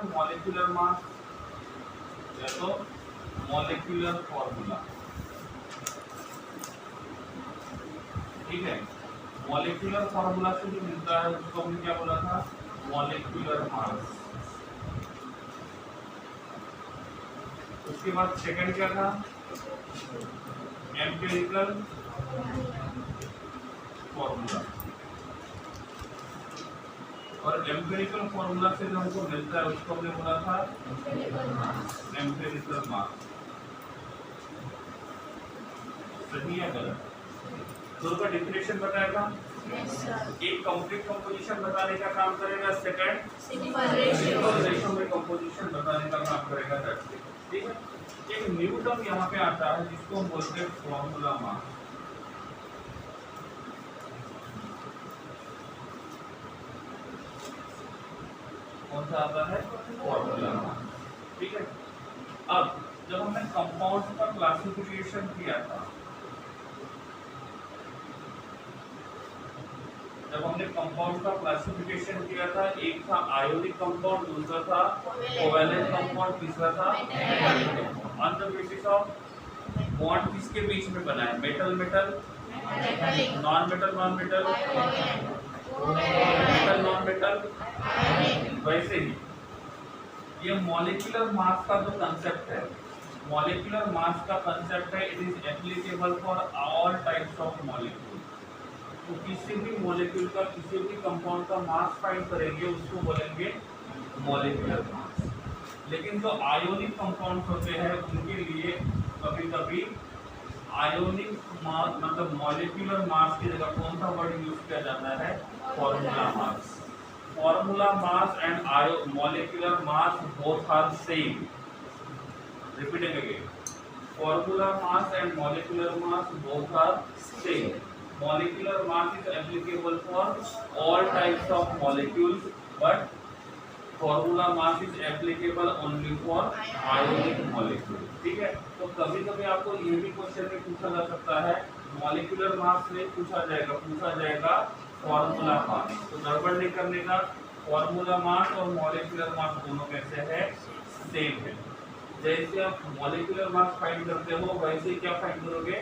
है मॉलिक्यूलर मास या तो मॉलिक्यूलर फॉर्मूला। ठीक है, मॉलिक्यूलर फॉर्मूला से जो मिलता है उसको हमने क्या बोला था, मॉलिक्यूलर मास। उसके बाद सेकंड क्या था, एम्पिरिकल फॉर्मूला। और एम्पिरिकल फॉर्मूला से जो हमको मिलता है उसको हमने बोला था एम्पिरिकल मास। सही है गलत? दोनों का डिफिनेशन बताएगा, एक कंप्लीट कंपोजिशन बताने का काम करेगा, सेकंड रेशो में कंपोजिशन बताने का काम करेगा। ठीक है, एक न्यू टर्म यहाँ पे आता है जिसको हम बोलते हैं फॉर्मूला मास। कौन सा आता है, फॉर्मूला मास। ठीक है, अब जब हमने कंपाउंड का क्लासिफिकेशन किया था, जब हमने कंपाउंड का क्लासिफिकेशन किया था, एक था आयोनिक कंपाउंड, दूसरा था कोवैलेंट कंपाउंड, तीसरा था metallic compound. On the basis of bond किसके बीच में बना है, metal metal, non metal non metal, metal non metal. वैसे ही ये मॉलिक्यूलर मास का जो कंसेप्ट है, मॉलिक्यूलर मास का कंसेप्ट है, it is applicable for all types of molecule. तो किसी भी मॉलिक्यूल का, किसी भी कंपाउंड का मास फाइंड करेंगे उसको बोलेंगे मॉलिक्यूलर मास। लेकिन जो आयोनिक कंपाउंड्स होते हैं उनके लिए कभी कभी आयोनिक मास मतलब मॉलिक्यूलर मास की जगह कौन सा वर्ड यूज किया जाता है, formula mass. Formula mass and molecular mass both are same. Repeating again, formula mass and molecular mass both are same. Molecular mass is applicable for all types of molecules, but formula mass is applicable only for ionic molecule। ठीक है, तो कभी कभी आपको ये भी question में पूछा जा सकता है, मॉलिक्यूलर मास में पूछा जाएगा फॉर्मूला मास। तो गड़बड़ नहीं करने का, फॉर्मूला मास और मॉलिक्यूलर मास दोनों कैसे है, सेम है। जैसे आप मॉलिक्यूलर मास फाइंड करते हो वैसे ही क्या फाइंड करोगे,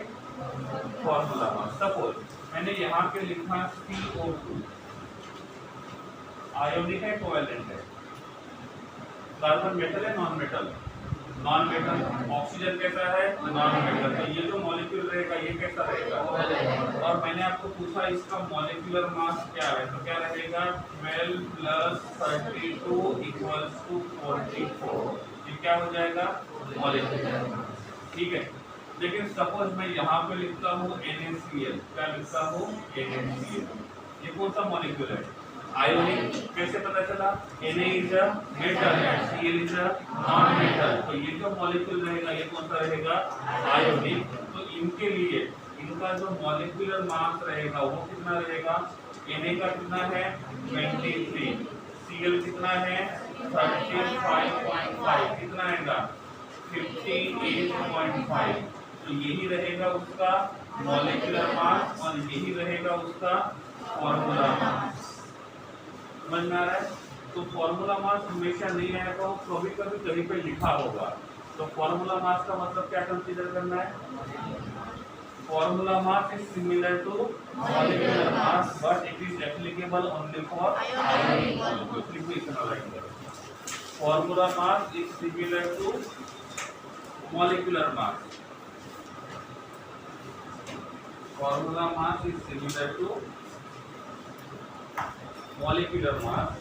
फॉर्मूला मास। सपोज मैंने यहाँ पे लिखा CO2, आयोनिक है कोवैलेंट है, कार्बन मेटल है non metal, non metal, oxygen कैसा है, नॉन मेटल। तो ये जो मॉलिक्यूल रहेगा ये कैसा रहेगा, और मैंने आपको पूछा इसका मॉलिक्यूलर मास क्या है, तो क्या रहेगा 12 + 32 = 44। ये क्या हो जाएगा, मॉलिक्यूलर मास। ठीक है, लेकिन सपोज मैं यहाँ पे लिखता हूँ NaCl, क्या लिखता हूँ NaCl, ये कौन सा मॉलिक्यूल है, आयोनिक। कैसे पता चला, Na is a metal and Cl is a non metal. तो ये जो मॉलिक्यूल रहेगा ये कौन सा रहेगा, आयोनिक। तो इनके लिए इनका जो मॉलिक्यूलर मास रहेगा वो कितना रहेगा, Na का कितना है 23, Cl कितना है 35.5, कितना आएगा 58.5। तो यही रहेगा उसका मॉलिक्यूलर मास और यही रहेगा उसका फॉर्मूला मास। समझ में आ रहा है? तो फॉर्मूला मास हमेशा नहीं आएगा, कभी कभी कहीं पे लिखा होगा। तो फॉर्मूला मास का मतलब क्या कंसीडर करना है, formula mass is similar to molecular mass but it is applicable only for ionic molecule. Formula mass is similar to molecular mass, formula mass is similar to molecular mass।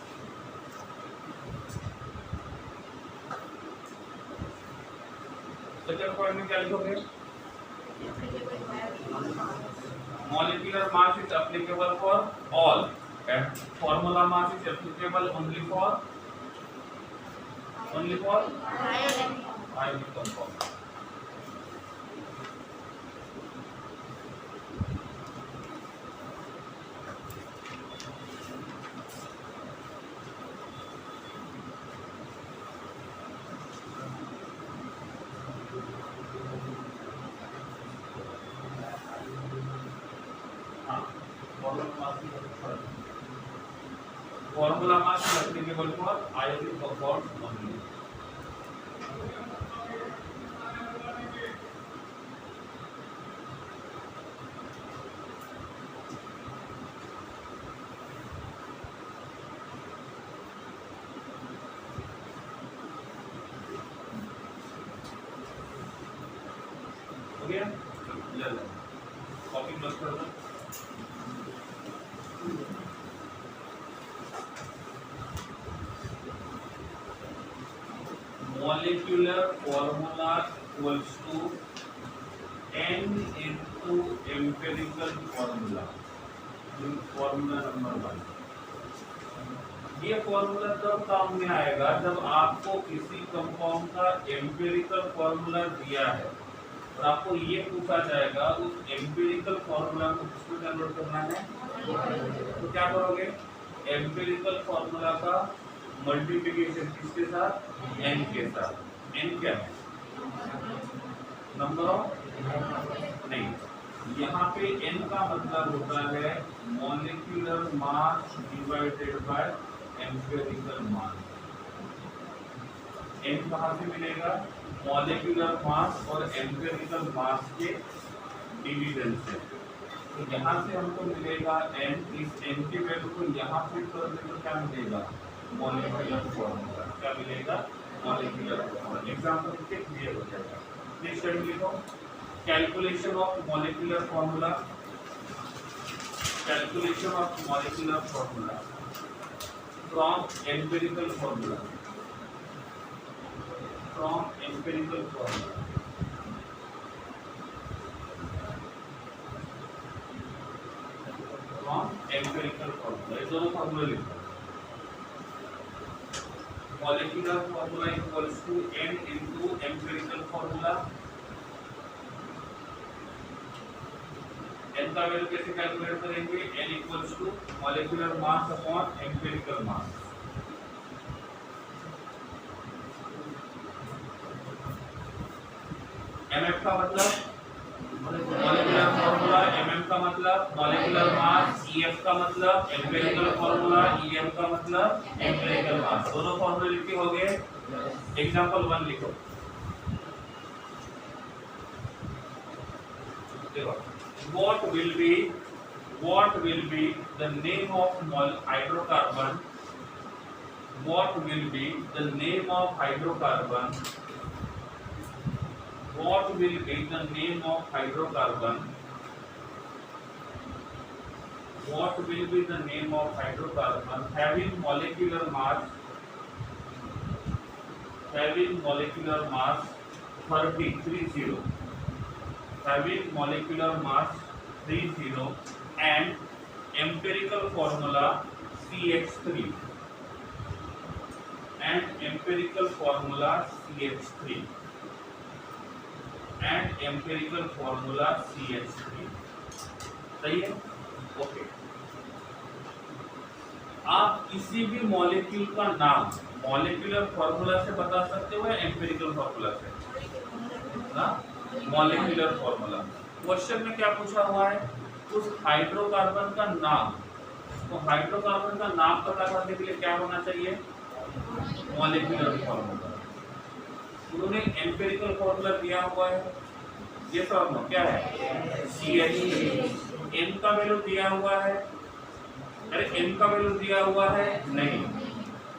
Second point में क्या लिखोगे, molecular mass is applicable for all and formula mass is applicable only for ionic compound। Formula mass is applicable for ionic compounds only। गया, ले लो copy plus कर दो। Molecular formula equals to n into empirical formula, formula number 1। ये formula तब काम में आएगा जब आपको किसी कंपाउंड का एम्पिरिकल फॉर्मूला दिया है और आपको ये पूछा जाएगा उस एम्पिरिकल फॉर्मूला को किसमें कन्वर्ट करना है, तो क्या करोगे, एम्पिरिकल फॉर्मूला का मल्टीप्लिकेशन किसके साथ, n के साथ। n क्या है, नंबर ऑफ, नहीं, यहाँ पे n का मतलब होता है molecular mass divided by empirical mass. n कहाँ से मिलेगा, मॉलिक्यूलर मास और एम्पिरिकल मास के डिवीजन से। तो यहाँ से हमको मिलेगा n, इस n की वैल्यू को यहाँ फिट कर दें तो क्या मिलेगा, मॉलिक्यूलर फॉर्मूला। क्या मिलेगा, मॉलिक्यूलर फॉर्मूला। एग्जांपल से क्लियर हो जाएगा। नेक्स्ट स्टेप लिखो, calculation of molecular formula, calculation of molecular formula from empirical formula, from empirical formula. From empirical formula, ये दोनों फॉर्मूला लिखो। Molecular formula equals to n into empirical formula. n का value कैसे calculate करेंगे, n equals to molecular mass upon empirical mass. mf का मतलब molecular formula, mm का मतलब मॉलिक्यूलर मास, ef का मतलब एम्पिरिकल फॉर्मूला, em का मतलब एम्पिरिकल मास। दोनों फॉर्मूले लिखे हो गए। एग्जांपल 1 लिखो, देखो, what will be the name of hydrocarbon, what will be the name of hydrocarbon, what will be the name of hydrocarbon, what will be the name of hydrocarbon having molecular mass 30, having molecular mass 30 and empirical formula CH3, and empirical formula CH3, and empirical formula CH3। सही है, okay. आप किसी भी molecule का नाम molecular formula से बता सकते हो या एम्पिरिकल फॉर्मूला से ना, मॉलिक्यूलर फॉर्मूला। क्वेश्चन में क्या पूछा हुआ है, उस हाइड्रोकार्बन का नाम, तो हाइड्रोकार्बन का नाम पता करने के लिए क्या होना चाहिए, मॉलिक्यूलर फॉर्मूला। उन्होंने एम्पिरिकल फॉर्मूला दिया हुआ है, ये फॉर्मूला क्या है, CH3। n का वैल्यू दिया हुआ है, अरे n का वैल्यू दिया हुआ है नहीं,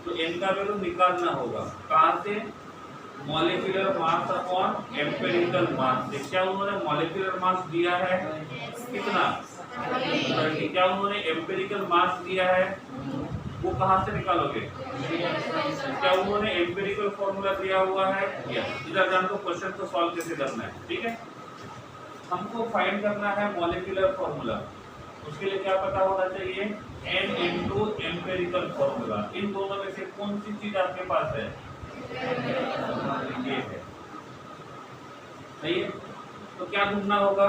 तो n का वैल्यू निकालना होगा कहाँ से, मॉलिक्यूलर मास अपॉन एम्पिरिकल मास से। क्या उन्होंने मॉलिक्यूलर मास दिया है, कितना, 30। क्या उन्होंने एम्पिरिकल मास दिया है, वो कहाँ से निकालोगे, क्या उन्होंने एम्पिरिकल फॉर्मूला दिया हुआ है, इधर जान तो क्वेश्चन को सॉल्व कैसे करना है, ठीक है। हमको फाइंड करना है मॉलिक्यूलर फॉर्मूला, उसके लिए क्या पता होना चाहिए, n इनटू एम्पिरिकल फॉर्मूला। इन दोनों में से कौन सी चीज आपके पास है, ये है, सही है। तो क्या ढूंढना होगा,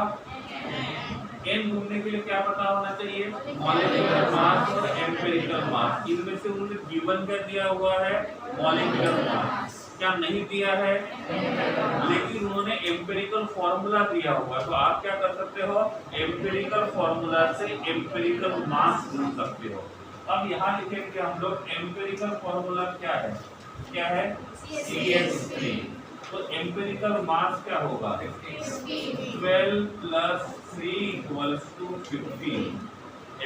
n ढूंढने के लिए क्या पता होना चाहिए, मॉलिक्यूलर मास और एम्पिरिकल मास। इनमें से उन्होंने गिवन क्या दिया हुआ है, मॉलिक्यूलर मास। क्या नहीं दिया है, लेकिन उन्होंने एम्पिरिकल फॉर्मूला दिया हुआ है, तो आप क्या कर सकते हो, एम्पिरिकल फॉर्मूला से एम्पिरिकल मास ढूंढ सकते हो। अब यहाँ लिखेंगे हम लोग एम्पिरिकल फॉर्मूला क्या है, CH3। तो एम्पिरिकल मास क्या होगा, 12 + 3 = 15।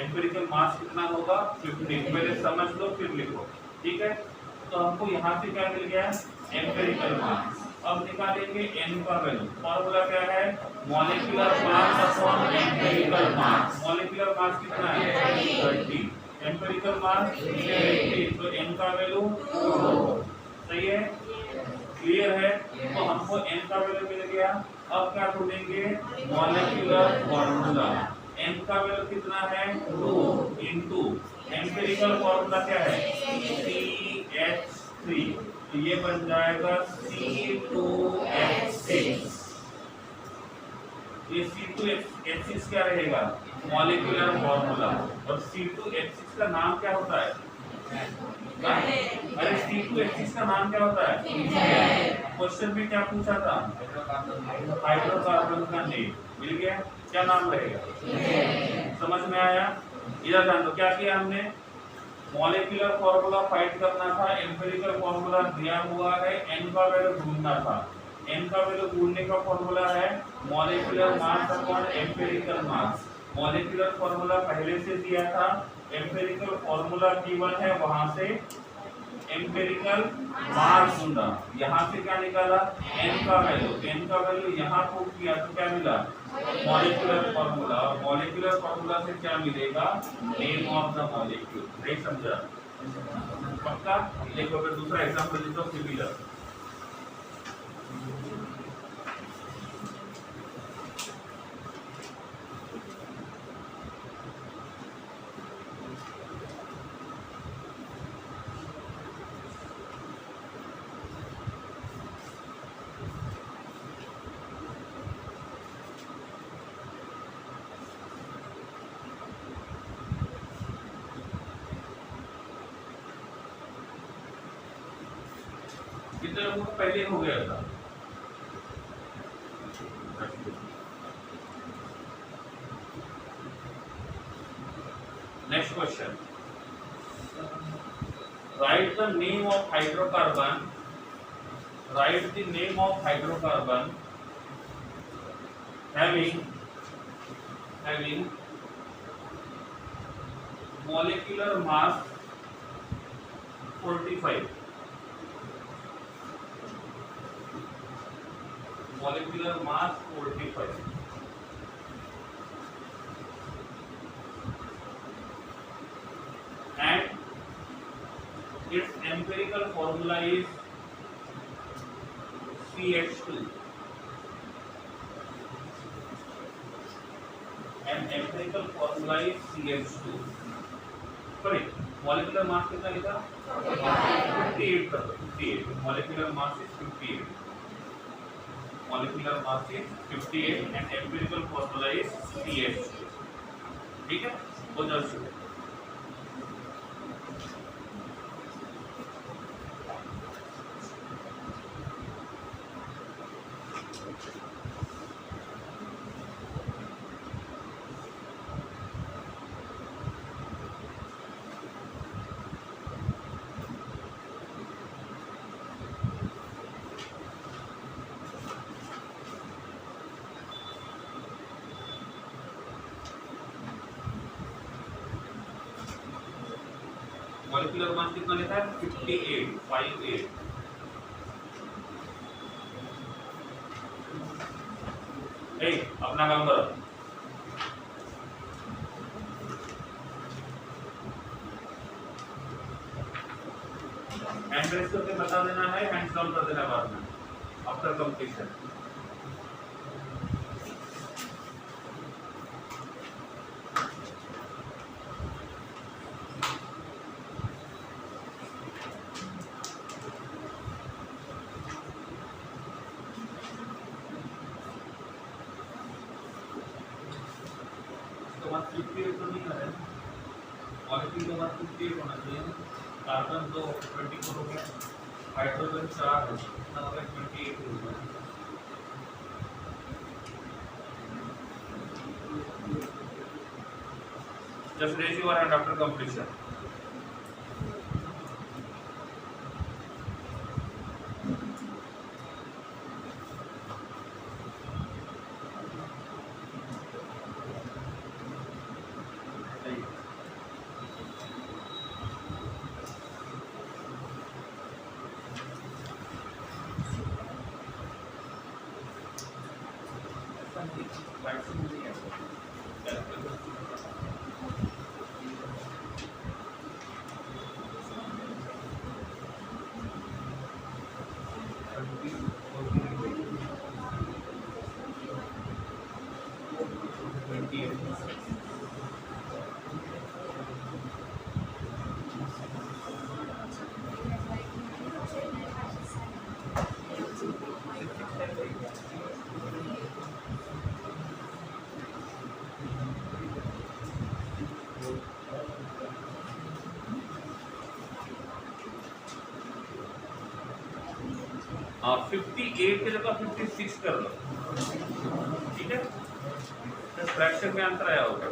एम्पिरिकल मास कितना होगा, 15। पहले समझ लो फिर लिखो, ठीक है। तो हमको यहाँ से क्या मिल गया, एम्पिरिकल मास। अब निकालेंगे n का वैल्यू। फॉर्मूला क्या है? मॉलिक्यूलर मास अपॉन एम्पिरिकल मास। मॉलिक्यूलर मास कितना है? 30, एम्पिरिकल मास 80, तो n का वैल्यू 2। सही है, क्लियर है? तो हमको n का वैल्यू मिल गया। अब क्या ढूंढेंगे? Molecular formula. n का वैल्यू कितना है? 2 इनटू एम्पिरिकल फॉर्मूला क्या है? CH3, तो ये बन जाएगा C2H6। ये C2H6 क्या रहेगा? Molecular formula. और C2H6 का नाम क्या होता है? अरे C2H6 का नाम क्या होता है? क्वेश्चन में क्या पूछा था? हाइड्रोकार्बन का नेम। मिल गया। क्या नाम रहेगा? समझ में आया? इधर ध्यान दो, क्या किया हमने? मॉलिक्यूलर फॉर्मूला फाइंड करना था, एम्पिरिकल फॉर्मूला दिया हुआ है, n का वैल्यू ढूंढना था। n का वैल्यू ढूंढने का फॉर्मूला है मॉलिक्यूलर मास अपॉन एम्पिरिकल मास। मॉलिक्यूलर फॉर्मूला पहले से दिया था, एम्पिरिकल फॉर्मूला गिवन है, वहां से एम्पिरिकल मास ढूंढा। यहाँ से क्या निकाला? n का वैल्यू। n का वैल्यू यहाँ पुट किया तो क्या मिला? Molecular formula. और मॉलिक्यूलर फॉर्मूला से क्या मिलेगा? Name of the molecule. नहीं समझा? पक्का? देखो फिर दूसरा एग्जांपल लेते हो सिमिलर। कितने लोगों को पहले हो गया था? Next question, right the name of hydrocarbon. Right the name of hydrocarbon having molecular mass 45, molecular mass 45, and its empirical formula is CH2, and empirical formula is CH2। Sorry, molecular mass कितना लिखा? 58 कर दो, 58। Molecular mass is 58, molecular mass is 58 and empirical formula is CH2। ठीक है, वो जल्द से molecular mass कितना लिखा है? 58, 58। अपना काम करो। हैंड रेस करके बता देना है, हैंड्स डाउन कर देना बाद में आफ्टर कंप्लीशन। तो 58 तो नहीं है, मॉलिक्यूल का 58 होना चाहिए। कार्बन तो 24 हो गया, हाइड्रोजन 4 है, कितना हो गया? 28 हो गया। Just raise your hand after completion. आप 58 की जगह 56 कर लो, ठीक है। तो फ्रैक्शन में आंसर आया होगा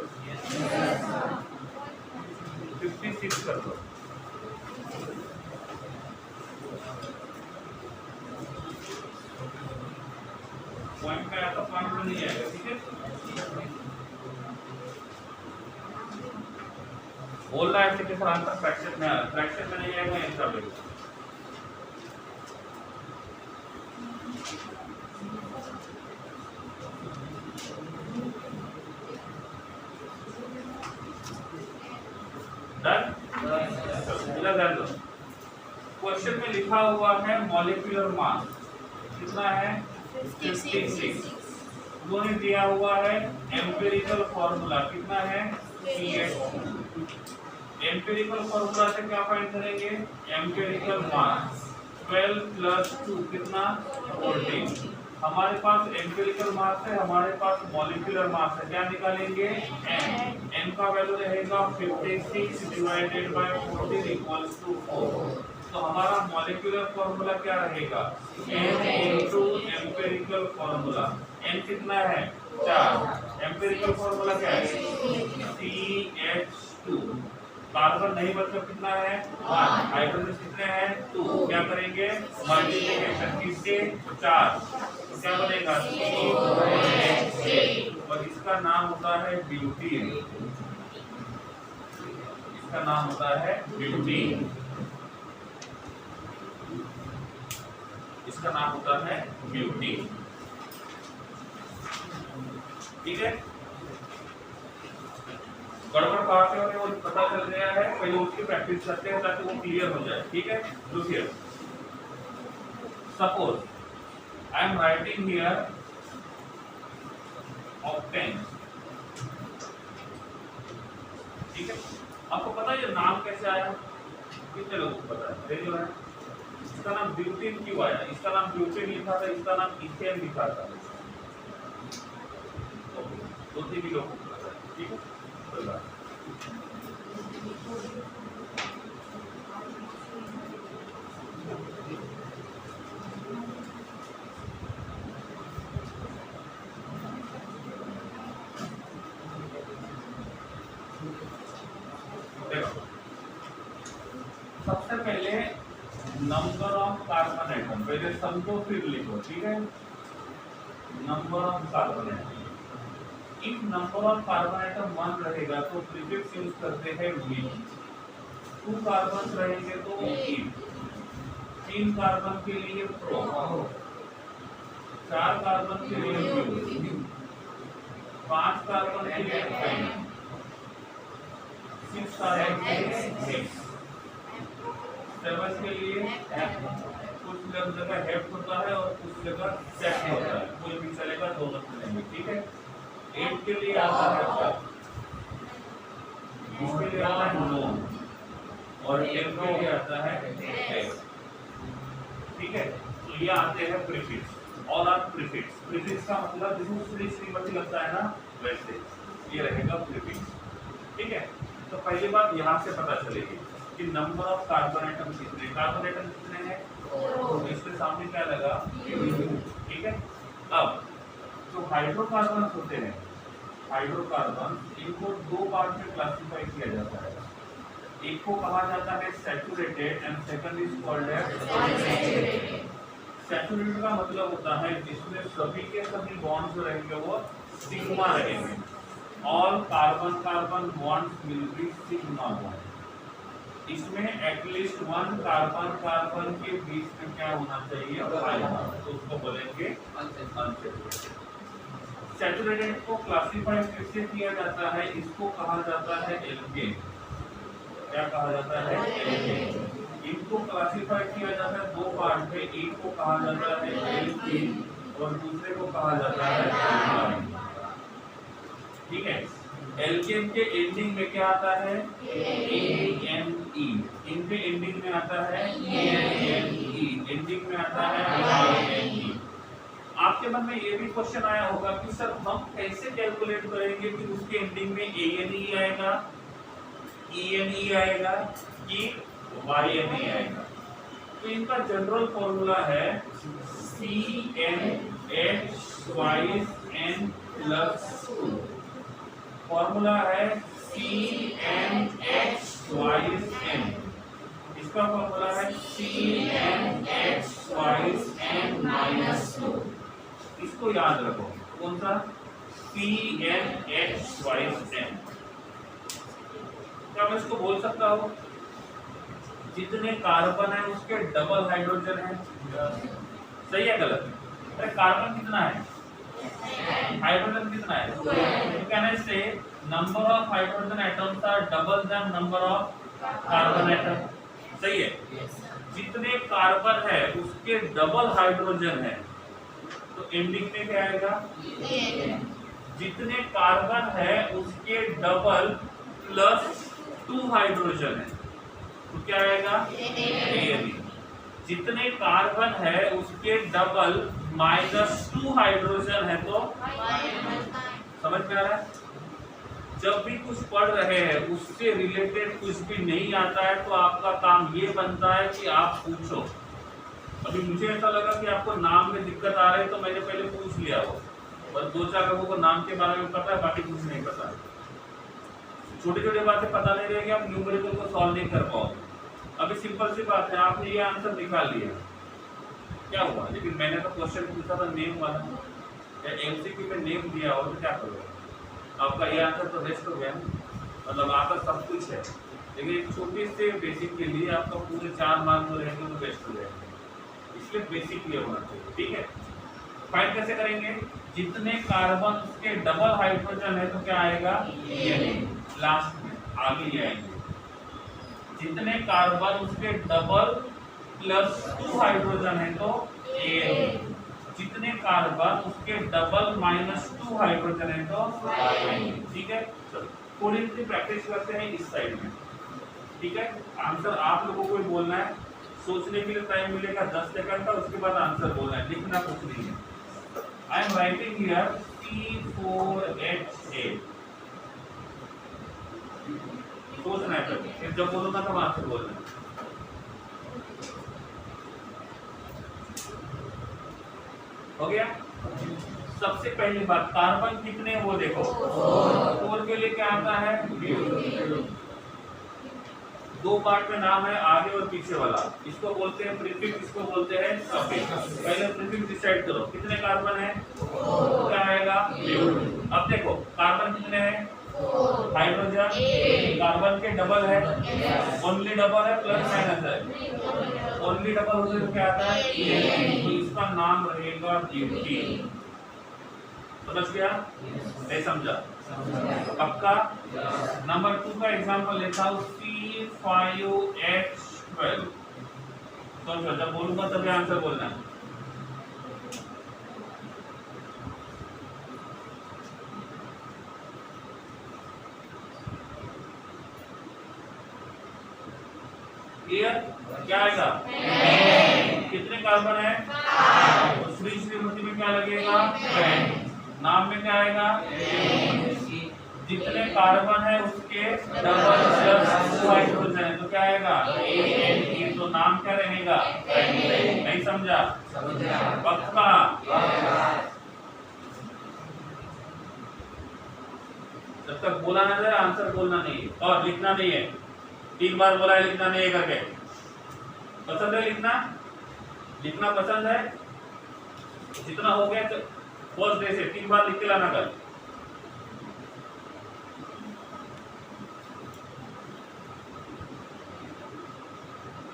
56 कर लो। पॉइंट पे आया तो पॉइंट में नहीं आएगा, ठीक है। बोल रहा है कि सर आंसर फ्रैक्शन में आया, फ्रैक्शन में नहीं आएगा आंसर लेगा। क्वेश्चन में लिखा हुआ है मॉलिक्यूलर मास कितना है 56। उन्होंने दिया हुआ है एम्पिरिकल फॉर्मूला कितना है एम्पिरिकल फॉर्मूला से क्या फाइंड करेंगे एम्पिरिकल मास 12 प्लस 2 कितना 14। हमारे पास एम्पिरिकल मास है, हमारे पास मॉलिक्यूलर मास है, क्या निकालेंगे n का वैल्यू रहेगा 56 डिवाइडेड बाय 14 इक्वल्स टू 4। तो हमारा मॉलिक्यूलर फॉर्मूला क्या रहेगा n into empirical formula. n कितना है 4, एम्पिरिकल फॉर्मूला क्या है CH2। कार्बन नहीं बचकर कितना है 1, हाइड्रोजन कितने हैं 2। क्या करेंगे मल्टीप्लिकेशन किससे 4, तो क्या बनेगा और इसका नाम होता है ब्यूटीन। इसका नाम होता है ब्यूटीन, इसका नाम होता है ब्यूटीन, ठीक है। गड़बड़ कहाँ से होने वो पता चल गया है, पहले उसकी प्रैक्टिस करते हैं ताकि वो क्लियर हो जाए, ठीक है। Look here, suppose I am writing here octane, ठीक है। आपको पता है ये नाम कैसे आया, कितने लोगों को पता है जो है इसका नाम ब्यूटीन क्यों आया। इसका नाम ब्यूटीन लिखा था, इसका नाम इथेन लिखा था, दो तीन लोगों को पता है, ठीक है। सबसे पहले नंबर ऑफ कार्बन एटम पहले समझो फिर लिखो, ठीक है। Number of carbon atom, if number of carbon atom 1 रहेगा तो प्रीफिक्स यूज करते हैं वी। 2 कार्बन रहेंगे तो इन, 3 कार्बन के लिए प्रो, 4 कार्बन के लिए ब्यू, 5 कार्बन के लिए फाइन, 6 कार्बन के लिए हेक्स, 7 के लिए कुछ जगह हेप्ट होता है और कुछ जगह सेक्स होता है, कोई भी चलेगा, दोनों चलेंगे, ठीक है। 8 के लिए आता है इसके लिए आता है नोन और 10 के लिए आता है एक्स, ठीक है। तो ये आते हैं prefix, all are prefix. Prefix का मतलब जिसमें श्रीमती लगता है ना वैसे ये रहेगा प्रीफिक्स, ठीक है। तो पहली बात यहाँ से पता चलेगी कि नंबर ऑफ कार्बन एटम कितने, कार्बन एटम कितने हैं तो इसके सामने क्या लगा, ठीक है। अब जो हाइड्रोकार्बन होते हैं, हाइड्रोकार्बन इनको 2 पार्ट में क्लासिफाई किया जाता है। एक को कहा जाता है saturated and second is called as unsaturated. Saturated का मतलब होता है जिसमें सभी के सभी बॉन्ड्स रहेंगे वो सिग्मा रहेंगे, all carbon carbon bonds will be sigma bond. इसमें एटलीस्ट 1 कार्बन कार्बन के बीच में क्या होना चाहिए, तो उसको बोलेंगे अनसैचुरेटेड। सैचुरेटेड को क्लासिफाई कैसे किया जाता है? इसको कहा जाता है एल्केन। क्या कहा जाता है? एल्केन। इनको क्लासिफाई किया जाता है दो पार्ट में, एक को कहा जाता है एल्केन और दूसरे को कहा जाता है एल्काइन। ठीक है, एल्केन के एंडिंग में क्या आता है? ANE। इनके एंडिंग में आता है ANE, एंडिंग में आता है ANE। आपके मन में ये भी क्वेश्चन आया होगा कि सर हम कैसे कैलकुलेट करेंगे कि उसके एंडिंग में ANE आएगा, ENE आएगा कि YNE आएगा? तो इनका जनरल फॉर्मूला है CNH twice N plus 2। Formula है CNH twice N। इसका फॉर्मूला है CNH twice N minus 2। इसको याद रखो, कौन सा? CNH twice N। क्या मैं इसको बोल सकता हूँ जितने कार्बन है उसके डबल हाइड्रोजन है? सही है गलत? अरे कार्बन कितना है, हाइड्रोजन कितना है? तो कहने से number of hydrogen atoms are double than number of carbon atom. सही है? जितने कार्बन है उसके डबल हाइड्रोजन है, तो एंडिंग में क्या आएगा? जितने कार्बन है उसके डबल प्लस 2 हाइड्रोजन है, तो क्या आएगा? ANE। जितने कार्बन है उसके डबल माइनस 2 हाइड्रोजन है, तो समझ में आ रहा है? जब भी कुछ पढ़ रहे हैं उससे रिलेटेड कुछ भी नहीं आता है तो आपका काम ये बनता है कि आप पूछो। अभी मुझे ऐसा लगा कि आपको नाम में दिक्कत आ रही है तो मैंने पहले पूछ लिया हो, बस 2-4 लोगों को नाम के बारे में पता है, बाकी कुछ नहीं पता है। छोटी छोटी बातें पता नहीं रहेगी, आप न्यूमेरिकल को सॉल्व नहीं कर पाओगे। अभी सिंपल सी बात है, आपने ये आंसर निकाल लिया, क्या हुआ? लेकिन मैंने तो क्वेश्चन पूछा था नेम वाला, या MCQ में नेम दिया हो तो क्या करोगे? आपका ये आंसर तो वेस्ट हो गया, मतलब आपका सब कुछ है, लेकिन एक छोटी से बेसिक के लिए आपका पूरे 4 मार्क्स जो रहेंगे वो वेस्ट हो जाएंगे। इसलिए बेसिक क्लियर होना चाहिए। ठीक है, फाइंड कैसे करेंगे? जितने कार्बन उसके डबल हाइड्रोजन है तो क्या आएगा? लास्ट में आगे ही आएंगे। जितने कार्बन उसके डबल प्लस 2 हाइड्रोजन है तो ANE। जितने कार्बन उसके डबल माइनस 2 हाइड्रोजन है तो YNE। ठीक है, थोड़ी सी प्रैक्टिस करते हैं इस साइड में। ठीक है, आंसर आप लोगों को ही बोलना है, सोचने के लिए टाइम मिलेगा 10 सेकंड का, उसके बाद आंसर बोलना है, लिखना कुछ नहीं है। I am writing here C4H8। सोचना है, फिर जब बोलूंगा तब आंसर बोलना है। हो गया? सबसे पहली बात, कार्बन कितने वो देखो, 4 के लिए क्या आता है? 2 पार्ट में नाम है, आगे और पीछे वाला। इसको बोलते हैं प्रीफिक्स, इसको बोलते हैं सफिक्स। पहले प्रीफिक्स डिसाइड करो, कितने कार्बन है? क्या आएगा? अब देखो कार्बन कितने हैं? हाइड्रोजन कार्बन के डबल है, ओनली डबल है, प्लस माइनस है, ओनली डबल होने से क्या आता है? तो इसका नाम रहेगा ब्यूटीन। समझ गया? नहीं समझा? पक्का? नंबर 2 का एग्जांपल लेता हूँ, C5H12। समझो, जब बोलूंगा तभी आंसर बोलना है। क्या आएगा? कितने कार्बन है? तो श्री श्रीमती में क्या लगेगा? नाम में क्या आएगा? जितने कार्बन है उसके डबल प्लस 2 हाइड्रोजन है तो क्या आएगा? ANE। तो नाम क्या रहेगा? नहीं समझा? पक्का? जब तक बोला ना जाए आंसर बोलना नहीं है और लिखना नहीं है। 3 बार बोला है लिखना नहीं है करके। पसंद है लिखना? लिखना पसंद है? जितना हो गया फर्स्ट डे से 3 बार लिख के लाना कल।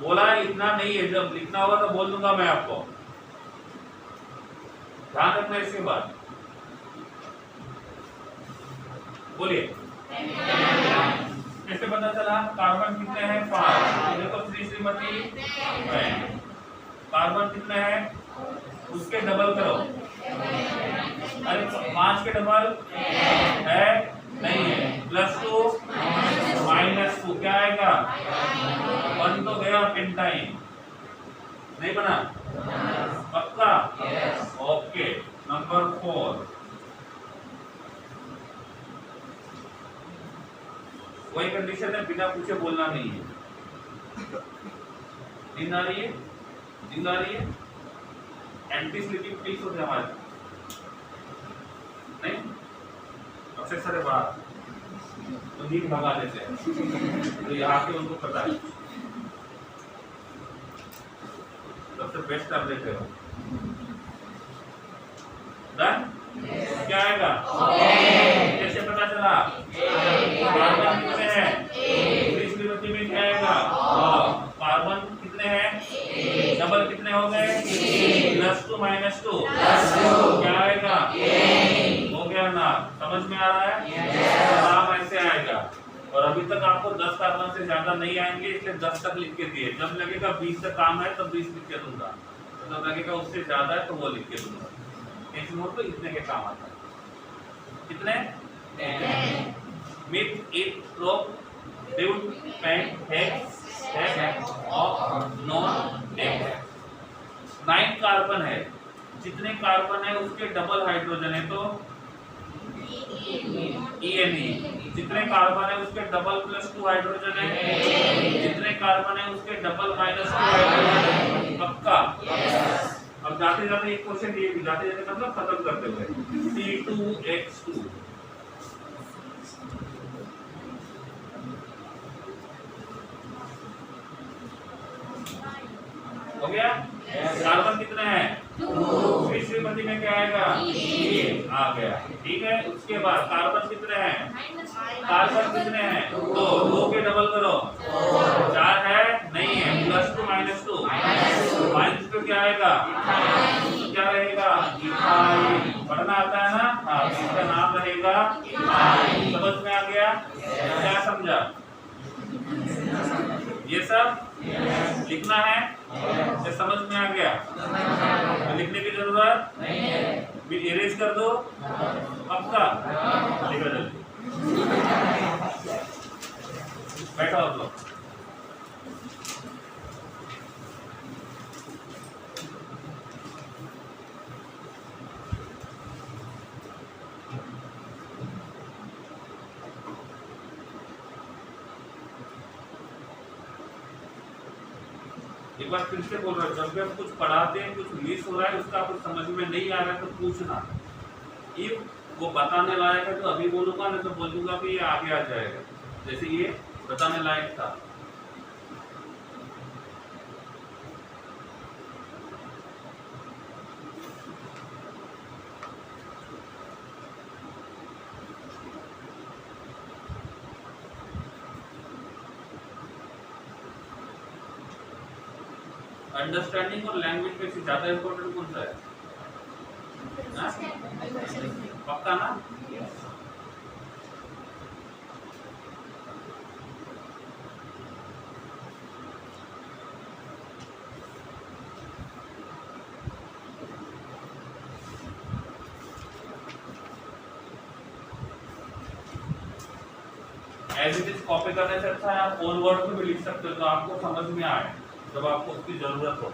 बोला है लिखना नहीं है, जब लिखना होगा तो बोल दूंगा मैं आपको, ध्यान रखना इसके बाद। बोलिए कैसे पता चला? कार्बन कितने हैं? 5। देखो श्री श्रीमती कार्बन कितने हैं उसके डबल करो। अरे 5 के डबल है नहीं है, +2 -2 क्या आएगा? 1 तो गया पेंटाइन, नहीं बना? पक्का? ओके। नंबर 4 वही कंडीशन है, बिना पूछे बोलना नहीं है। नींद आ रही है? नींद आ रही है? एंटी स्लीपिंग पिल्स होते हमारे नहीं, सबसे सारे बात तो नींद भगा देते हैं, तो यहाँ के उनको पता है सबसे बेस्ट टैबलेट है। डन? क्या आएगा? कैसे पता चला? कार्बन कितने हैं? श्रीमती में क्या आएगा? कार्बन कितने हैं? डबल कितने हो गए? +2 -2 क्या आएगा? हो गया ना? समझ में आ रहा है? नाम ऐसे आएगा। और अभी तक आपको 10 कार्बन से ज्यादा नहीं आएंगे, इसलिए 10 तक लिख के दिए। जब लगेगा 20 तक काम है तब 20 लिख के दूंगा, जब लगेगा उससे ज्यादा है तो वो लिख के दूंगा। इस नोट तो इतने के काम आता है। कितने? Myth it prop duet paint hex और नॉन टेक 9 कार्बन है। जितने कार्बन है उसके डबल हाइड्रोजन है तो ENE। जितने कार्बन है उसके डबल +2 हाइड्रोजन है। जितने कार्बन है उसके डबल -2 हाइड्रोजन है। पक्का? अब जाते जाते एक क्वेश्चन ये भी, जाते जाते मतलब खत्म करते हुए, C2H2 हो गया? कार्बन कितने हैं? 2। श्रीमती में क्या आएगा? आ गया। ठीक है, उसके बाद कार्बन कितने हैं? कार्बन कितने हैं? 2 के डबल करो। 4 है नहीं है, +2 -2 -2 क्या आएगा? क्या रहेगा? इथाइल। पढ़ना आता है ना? हाँ, इसका नाम रहेगा इथाइल। समझ में आ गया? क्या समझा? ये सब लिखना है? ये समझ में आ गया? तो लिखने की जरूरत नहीं है, इरेज कर दो। पक्का? लिखो जल्दी। बैठो आप लोग। एक बार फिर से बोल रहा हूँ, जब भी हम कुछ पढ़ाते हैं, कुछ मिस हो रहा है, उसका कुछ समझ में नहीं आ रहा है तो पूछना। इफ वो बताने लायक है तो अभी बोलूंगा, नहीं तो बोल दूंगा कि ये आगे आ जाएगा। जैसे ये बताने लायक था। अंडरस्टैंडिंग और लैंग्वेज में से ज्यादा इंपॉर्टेंट कौन सा है? पक्का ना? एज इट इज कॉपी करने से अच्छा है आप ओन वर्ड में भी लिख सकते हो, तो आपको समझ में आए जब आपको उसकी जरूरत हो।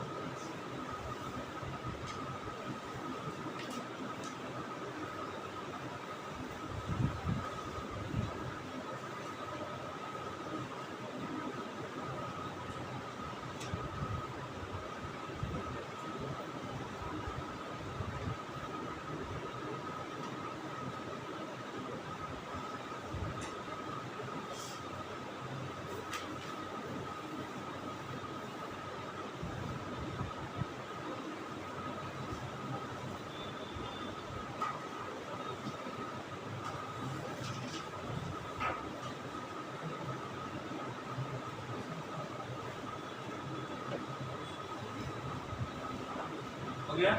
हो गया?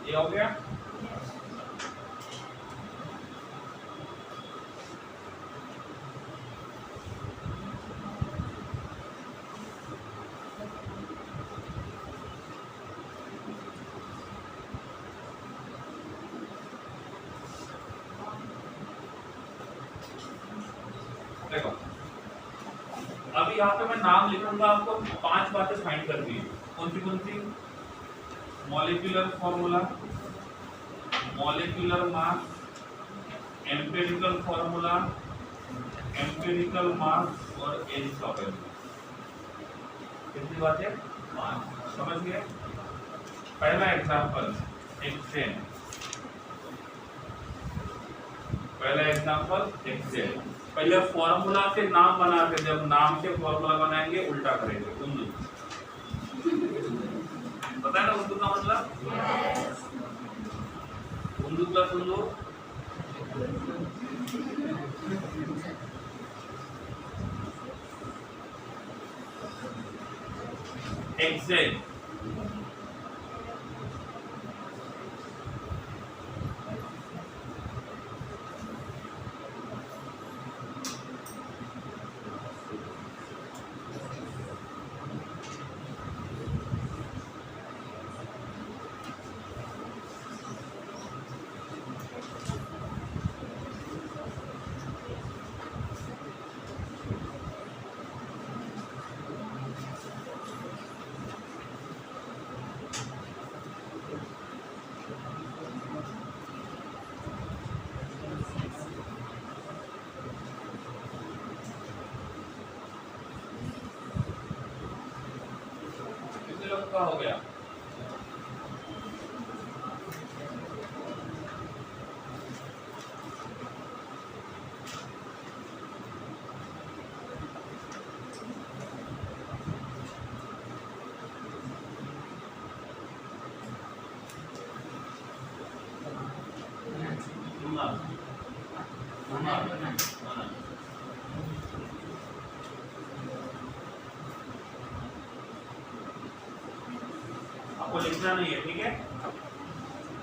ये हो गया? देखो अभी यहाँ पे मैं नाम लिखूंगा, आपको 5 बातें फाइंड करनी है। कौन सी? Molecular formula, molecular mass, empirical formula, empirical mass और एज ऑफ एलिमेंट। कितनी बातें? 5। समझ गए? पहला एग्जांपल एक्सचेंज, पहला एग्जांपल एक्सचेंज। पहले फॉर्मूला से नाम बनाते, जब नाम से फॉर्मूला बनाएंगे उल्टा करेंगे। उंदू पता है ना उंदू का मतलब? उंदू प्लस उंदू एक्सचेंज। का हो गया आपको लिखना नहीं है, ठीक है?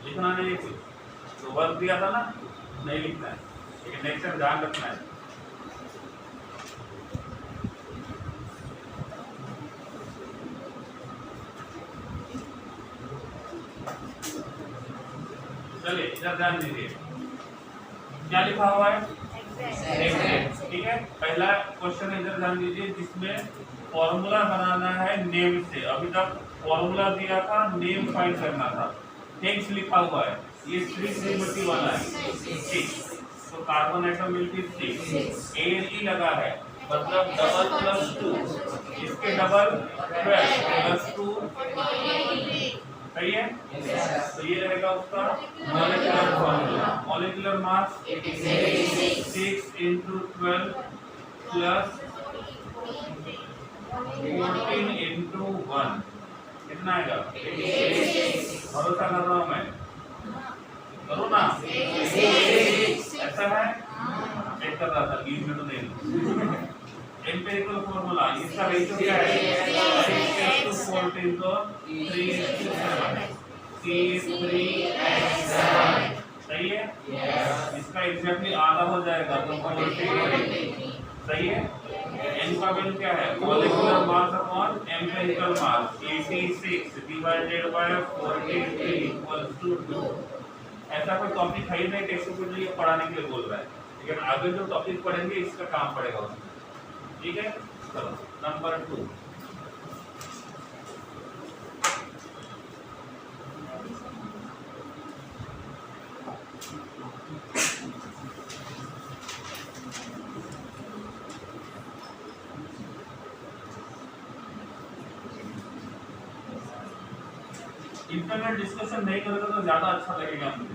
लिखना नहीं है, तो वर्क दिया था ना, नहीं लिखना है, लेकिन नेक्स्ट टाइम ध्यान रखना है। चलिए इधर ध्यान दीजिए, क्या लिखा हुआ है? ठीक है। पहला क्वेश्चन इधर ध्यान दीजिए, जिसमें फॉर्मूला बनाना है नेम से। अभी तक फॉर्मूला दिया था, नेम फाइंड करना था। थैंक्स लिखा हुआ है, ये 3 वाला है 6, तो कार्बन एटम विल बी 6। ए लगा है, मतलब डबल प्लस 2, इसके डबल 12 प्लस 2 सही है। तो ये रहेगा उसका मॉलिक्यूलर फॉर्मूला। मॉलिक्यूलर मास 6 × 12 प्लस 14 × 1 कितना आएगा? भरोसा कर रहा हूँ मैं, करो ना। ऐसा है, चेक कर रहा था, 20 मिनट नहीं। एम्पिरिकल फॉर्मूला, इसका रेशियो क्या है? 6:14 तो 3:7, C3H7 सही है। इसका एग्जैक्टली आधा हो जाएगा, तो 40 सही है। n का वैल्यू क्या है? Molecular mass upon empirical mass, 86 divided by 43 equals to 2। ऐसा कोई टॉपिक है ही नहीं टेक्स्ट बुक में, ये पढ़ाने के लिए बोल रहा है, लेकिन आगे जो टॉपिक पढ़ेंगे इसका काम पड़ेगा उसमें, ठीक है। चलो नंबर 2, इंटरनेट डिस्कशन नहीं करेगा तो ज्यादा अच्छा लगेगा मुझे।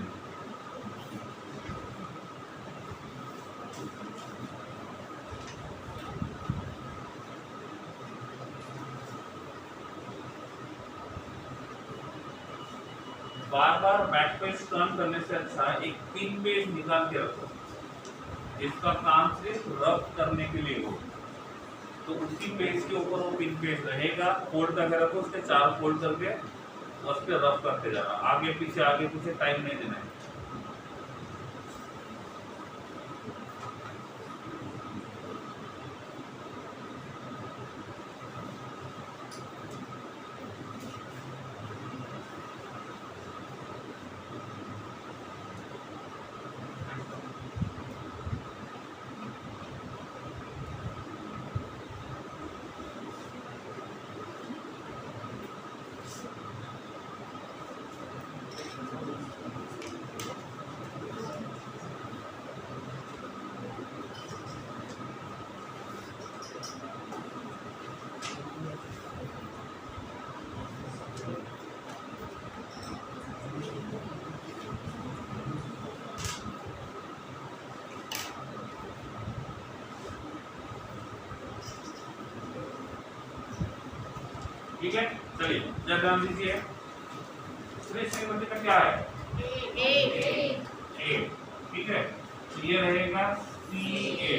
बार बार बैक पेज टर्न करने से अच्छा एक पिन पेज निकाल के रखो, इसका काम सिर्फ रब करने के लिए हो, तो उसी पेज के ऊपर वो पिन पेज रहेगा। फोल्ड करके रखो, उसके 4 फोल्ड करके उस पर रब करते जाना, आगे पीछे टाइम नहीं देना है। ठीक है, चलिए जब ध्यान दीजिए, श्रीमती का क्या है ए, ठीक है, तो ये रहेगा CA,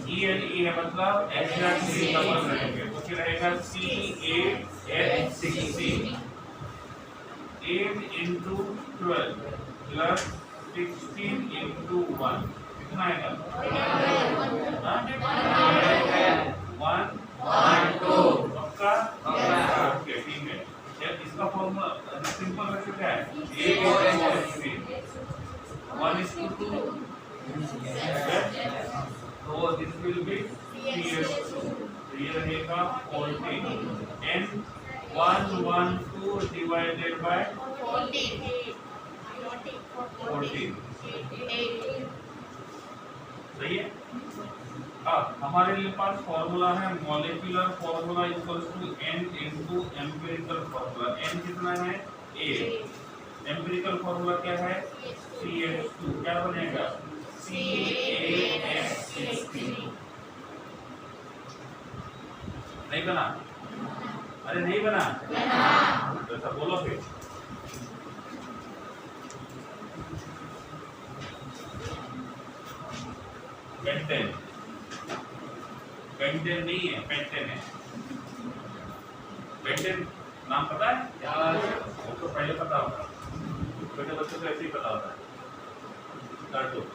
E है मतलब एग्जैक्टली डबल रहेंगे, तो फिर रहेगा CA/60, 8 into 12 plus 16 into 1 कितना आएगा? 1 2 पक्का? ओके ठीक है, यार इसका फॉर्मूला सिंपल वैसे क्या है? A/1 तो दिस विल बी CS2, तो ये रहेगा 14 and 112 divided by 14, सही है। अब हमारे लिए पास फॉर्मूला है molecular formula equals to n into empirical formula. n कितना है? a, एम्पिरिकल फॉर्मूला क्या है? CH2, क्या बनेगा? CaH60, नहीं बना? अरे नहीं बना, तो ऐसा बोलो फिर। पेंटेन, पेंटेन नहीं है, पेंटेन है। पेंटेन नाम पता है? वो तो पहले पता होगा, छोटे बच्चों को ऐसे ही पता होता है। कार्टून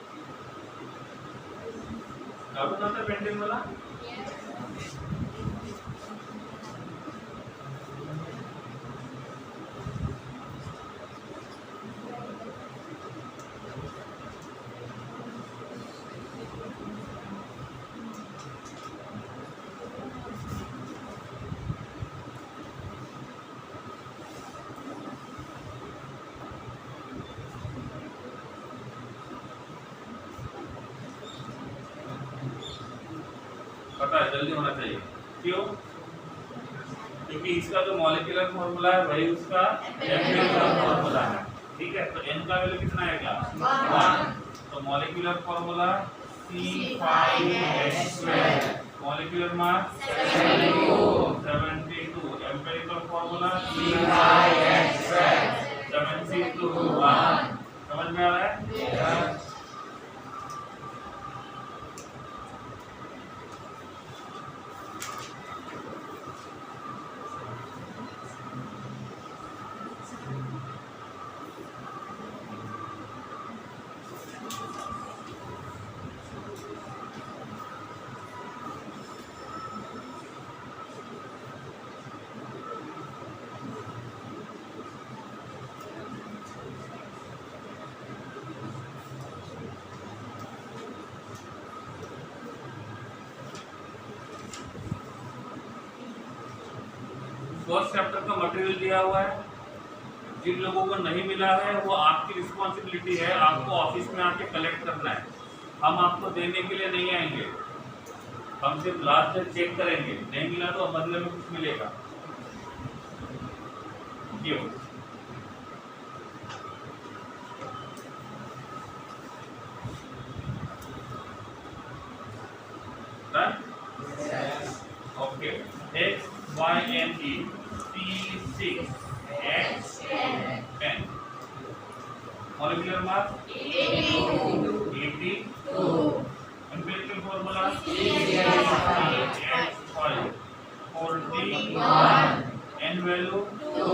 कार्टून आता है पेंटेन वाला? पता है, जल्दी होना चाहिए। क्यों? क्योंकि इसका जो मॉलिक्यूलर फॉर्मूला है वही उसका एम्पिरिकल फॉर्मूला है, ठीक है। तो n का वैल्यू कितना आएगा? 1। तो molecular formula C5H12, molecular mass 72, empirical formula C5H12 72:1। समझ में आ रहा है? फर्स्ट चैप्टर का मटेरियल दिया हुआ है, जिन लोगों को नहीं मिला है वो आपकी रिस्पॉन्सिबिलिटी है, आपको ऑफिस में आके कलेक्ट करना है। हम आपको देने के लिए नहीं आएंगे, हम सिर्फ लास्ट में चेक करेंगे, नहीं मिला तो बदले में कुछ मिलेगा। क्यों? Okay, X Y and E P6H10, molecular mass 82, empirical formula CH5 41, n value 2,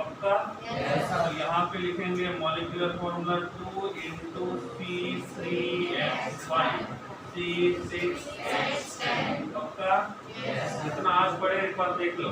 पक्का? तो यहाँ पे लिखेंगे molecular formula 2 into C3H5 C6H10, पक्का? जितना आज पढ़े एक बार देख लो।